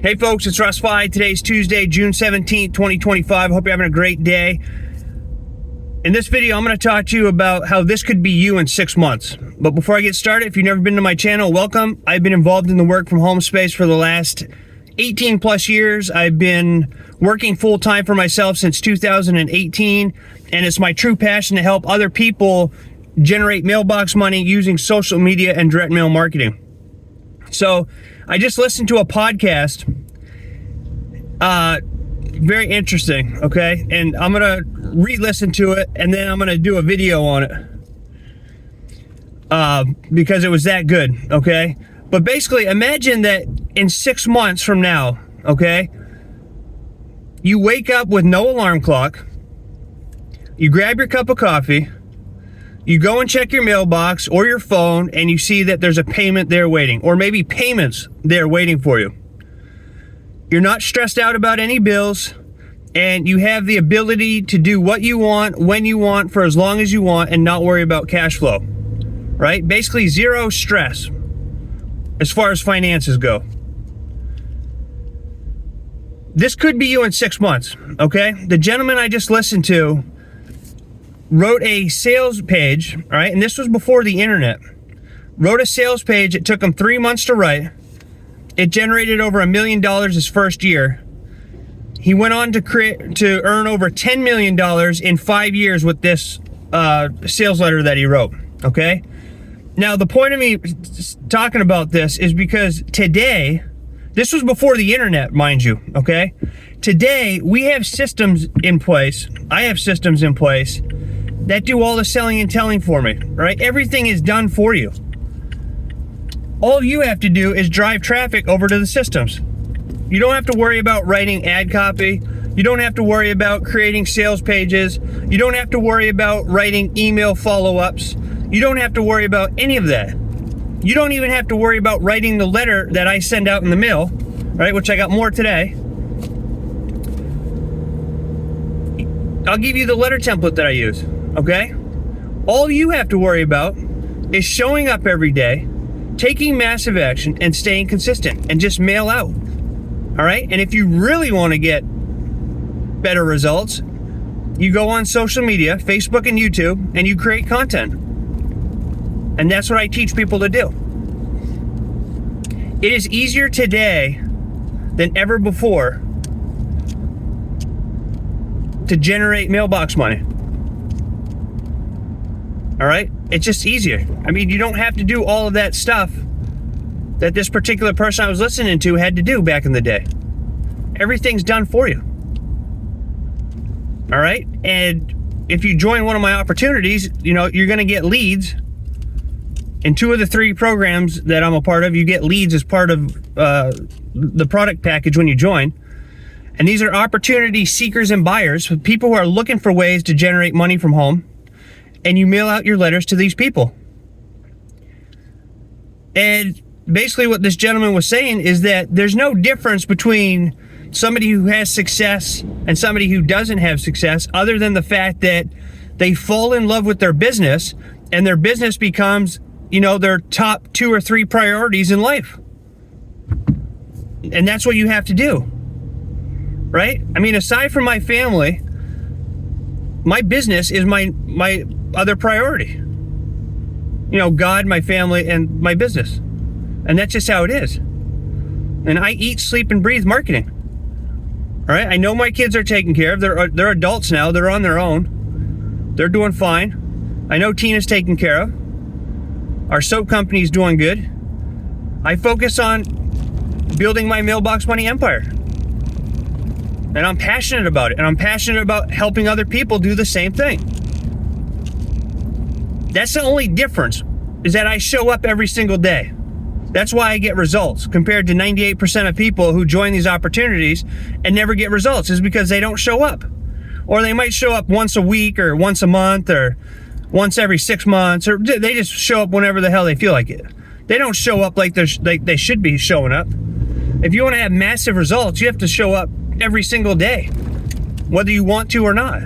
Hey folks, it's Russ. Today's Tuesday, June 17th, 2025. Hope you're having a great day. In this video, I'm going to talk to you about how this could be you in 6 months. But before I get started, if you've never been to my channel, welcome. I've been involved in the work from home space for the last 18 plus years. I've been working full time for myself since 2018, and it's my true passion to help other people generate mailbox money using social media and direct mail marketing. So I just listened to a podcast, very interesting, okay? And I'm gonna re-listen to it, and then I'm gonna do a video on it, because it was that good, okay? But basically, imagine that in 6 months from now, okay, you wake up with no alarm clock, you grab your cup of coffee, you go and check your mailbox or your phone, and you see that there's a payment there waiting, or maybe payments there waiting for you. You're not stressed out about any bills, and you have the ability to do what you want, when you want, for as long as you want, and not worry about cash flow, right? Basically zero stress as far as finances go. This could be you in 6 months, okay? The gentleman I just listened to wrote a sales page, all right, and this was before the internet. Wrote a sales page. It took him 3 months to write. It generated over $1 million his first year. He went on to earn over $10 million in 5 years with this sales letter that he wrote, okay? Now, the point of me talking about this is because today, this was before the internet, mind you, okay? Today, we have systems in place. I have systems in place that do all the selling and telling for me, right? Everything is done for you. All you have to do is drive traffic over to the systems. You don't have to worry about writing ad copy. You don't have to worry about creating sales pages. You don't have to worry about writing email follow-ups. You don't have to worry about any of that. You don't even have to worry about writing the letter that I send out in the mail, right? Which I got more today. I'll give you the letter template that I use, okay? All you have to worry about is showing up every day, taking massive action, and staying consistent, and just mail out, all right? And if you really want to get better results, you go on social media, Facebook and YouTube, and you create content. And that's what I teach people to do. It is easier today than ever before to generate mailbox money. All right? It's just easier. I mean, you don't have to do all of that stuff that this particular person I was listening to had to do back in the day. Everything's done for you. All right? And if you join one of my opportunities, you know, you're going to get leads. In 2 of the 3 programs that I'm a part of, you get leads as part of the product package when you join. And these are opportunity seekers and buyers, people who are looking for ways to generate money from home. And you mail out your letters to these people. And basically what this gentleman was saying is that there's no difference between somebody who has success and somebody who doesn't have success, other than the fact that they fall in love with their business, and their business becomes, you know, their top 2 or 3 priorities in life. And that's what you have to do, right? I mean, aside from my family, my business is my other priority. You know, God, my family, and my business. And that's just how it is. And I eat, sleep, and breathe marketing. All right? I know my kids are taken care of. They're adults now. They're on their own. They're doing fine. I know Tina's taken care of. Our soap company's doing good. I focus on building my mailbox money empire. And I'm passionate about it. And I'm passionate about helping other people do the same thing. That's the only difference, is that I show up every single day. That's why I get results compared to 98% of people who join these opportunities and never get results, is because they don't show up. Or they might show up once a week or once a month or once every 6 months, or they just show up whenever the hell they feel like it. They don't show up like they should be showing up. If you want to have massive results, you have to show up every single day, whether you want to or not.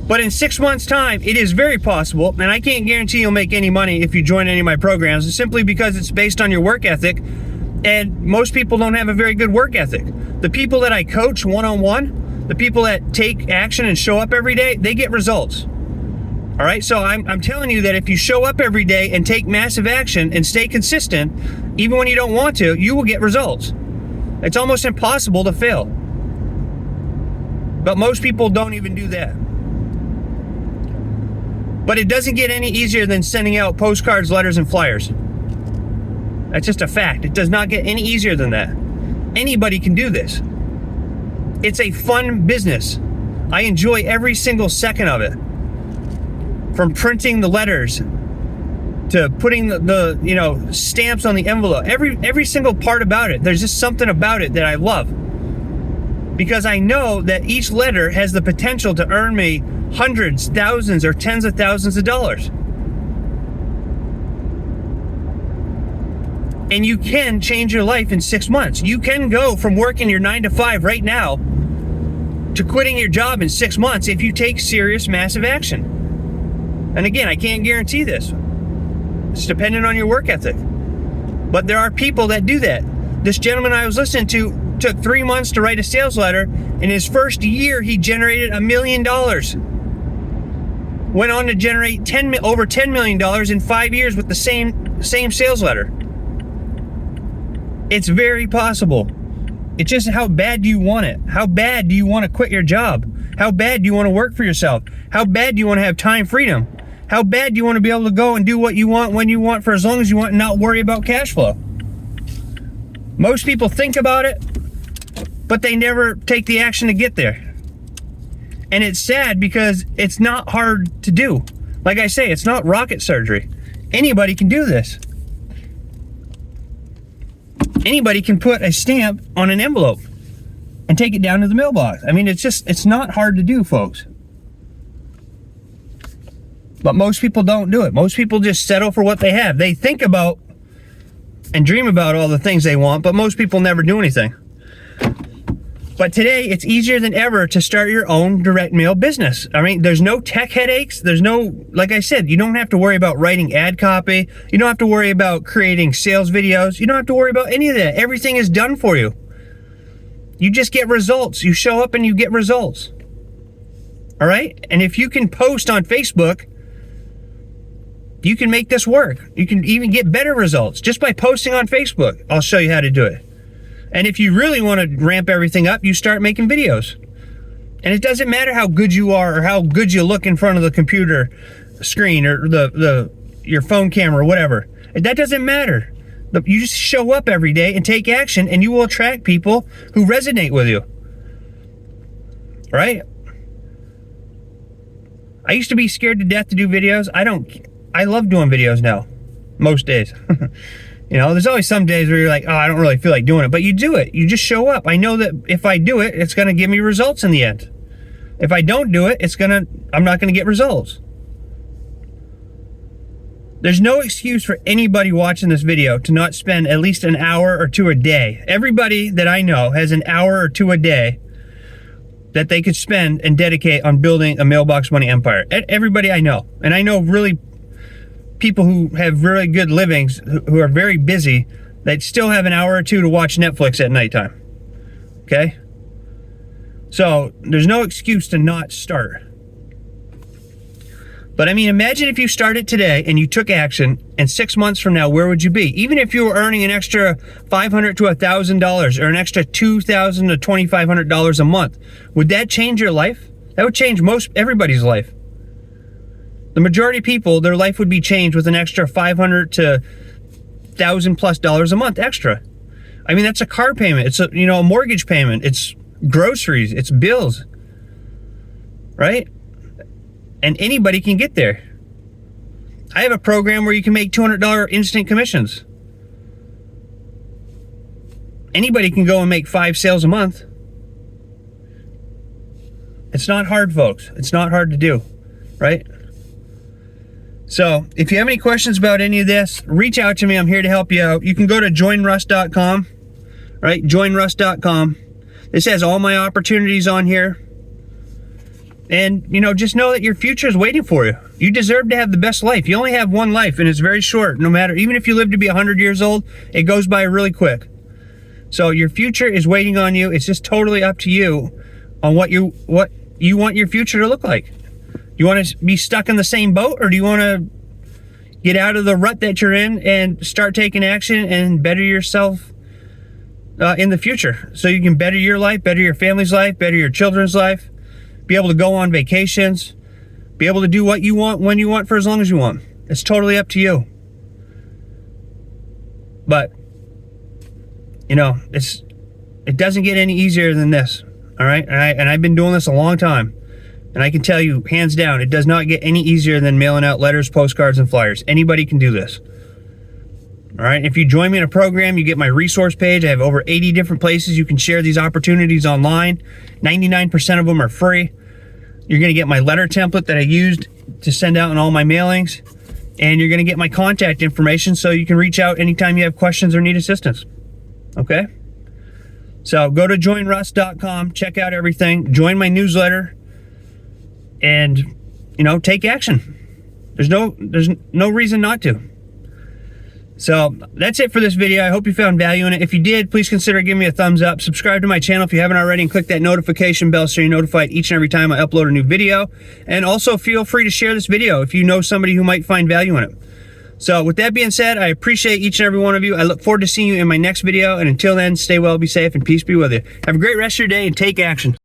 But in 6 months' time, it is very possible, and I can't guarantee you'll make any money if you join any of my programs, simply because it's based on your work ethic, And most people don't have a very good work ethic. The people that I coach one-on-one, the people that take action and show up every day, they get results. All right, so I'm telling you that if you show up every day and take massive action and stay consistent, even when you don't want to, you will get results. It's almost impossible to fail. But most people don't even do that. But it doesn't get any easier than sending out postcards, letters, and flyers. That's just a fact. It does not get any easier than that. Anybody can do this. It's a fun business. I enjoy every single second of it. From printing the letters to putting the stamps on the envelope. Every single part about it. There's just something about it that I love. Because I know that each letter has the potential to earn me hundreds, thousands, or tens of thousands of dollars. And you can change your life in 6 months. You can go from working your 9 to 5 right now to quitting your job in 6 months if you take serious, massive action. And again, I can't guarantee this. It's dependent on your work ethic. But there are people that do that. This gentleman I was listening to took 3 months to write a sales letter. In his first year, he generated $1 million. Went on to generate over $10 million in 5 years with the same sales letter. It's very possible. It's just how bad do you want it? How bad do you want to quit your job? How bad do you want to work for yourself? How bad do you want to have time freedom? How bad do you want to be able to go and do what you want when you want for as long as you want and not worry about cash flow? Most people think about it, but they never take the action to get there. And it's sad because it's not hard to do. Like I say, it's not rocket surgery. Anybody can do this. Anybody can put a stamp on an envelope and take it down to the mailbox. I mean, it's not hard to do, folks. But most people don't do it. Most people just settle for what they have. They think about and dream about all the things they want, but most people never do anything. But today, it's easier than ever to start your own direct mail business. I mean, there's no tech headaches. There's no, like I said, you don't have to worry about writing ad copy. You don't have to worry about creating sales videos. You don't have to worry about any of that. Everything is done for you. You just get results. You show up and you get results. All right? And if you can post on Facebook, you can make this work. You can even get better results just by posting on Facebook. I'll show you how to do it. And if you really want to ramp everything up, you start making videos. And it doesn't matter how good you are or how good you look in front of the computer screen or your phone camera or whatever. That doesn't matter. You just show up every day and take action, and you will attract people who resonate with you. Right? I used to be scared to death to do videos. I love doing videos now, most days. There's always some days where you're like, oh, I don't really feel like doing it, but you do it. You just show up. I know that if I do it, it's going to give me results in the end. If I don't do it, I'm not going to get results. There's no excuse for anybody watching this video to not spend at least an hour or two a day. Everybody that I know has an hour or two a day that they could spend and dedicate on building a mailbox money empire. Everybody I know. And I know really people who have really good livings, who are very busy, that still have an hour or two to watch Netflix at nighttime. Okay? So there's no excuse to not start. But I mean, imagine if you started today and you took action, and 6 months from now, where would you be? Even if you were earning an extra $500 to $1,000 or an extra $2,000 to $2,500 a month, would that change your life? That would change everybody's life. The majority of people, their life would be changed with an extra $500 to $1,000+ a month extra. I mean, that's a car payment. It's a mortgage payment. It's groceries. It's bills. Right? And anybody can get there. I have a program where you can make $200 instant commissions. Anybody can go and make 5 sales a month. It's not hard, folks. It's not hard to do, right? So if you have any questions about any of this, reach out to me. I'm here to help you out. You can go to joinruss.com, right? Joinruss.com. This has all my opportunities on here. And, just know that your future is waiting for you. You deserve to have the best life. You only have one life, and it's very short. Even if you live to be 100 years old, it goes by really quick. So your future is waiting on you. It's just totally up to you on what you want your future to look like. You want to be stuck in the same boat, or do you want to get out of the rut that you're in and start taking action and better yourself in the future, so you can better your life, better your family's life, better your children's life, be able to go on vacations, be able to do what you want when you want for as long as you want. It's totally up to you. But you know, it doesn't get any easier than this. All right, and I've been doing this a long time, and I can tell you hands down, it does not get any easier than mailing out letters, postcards, and flyers. Anybody can do this. All right, if you join me in a program, you get my resource page. I have over 80 different places you can share these opportunities online. 99% of them are free. You're going to get my letter template that I used to send out in all my mailings, and you're going to get my contact information so you can reach out anytime you have questions or need assistance. Okay? So go to joinruss.com, check out everything, join my newsletter, and, you know, take action. There's no reason not to. So that's it for this video. I hope you found value in it. If you did, please consider giving me a thumbs up. Subscribe to my channel if you haven't already, and click that notification bell so you're notified each and every time I upload a new video. And also feel free to share this video if you know somebody who might find value in it. So with that being said, I appreciate each and every one of you. I look forward to seeing you in my next video. And until then, stay well, be safe, and peace be with you. Have a great rest of your day and take action.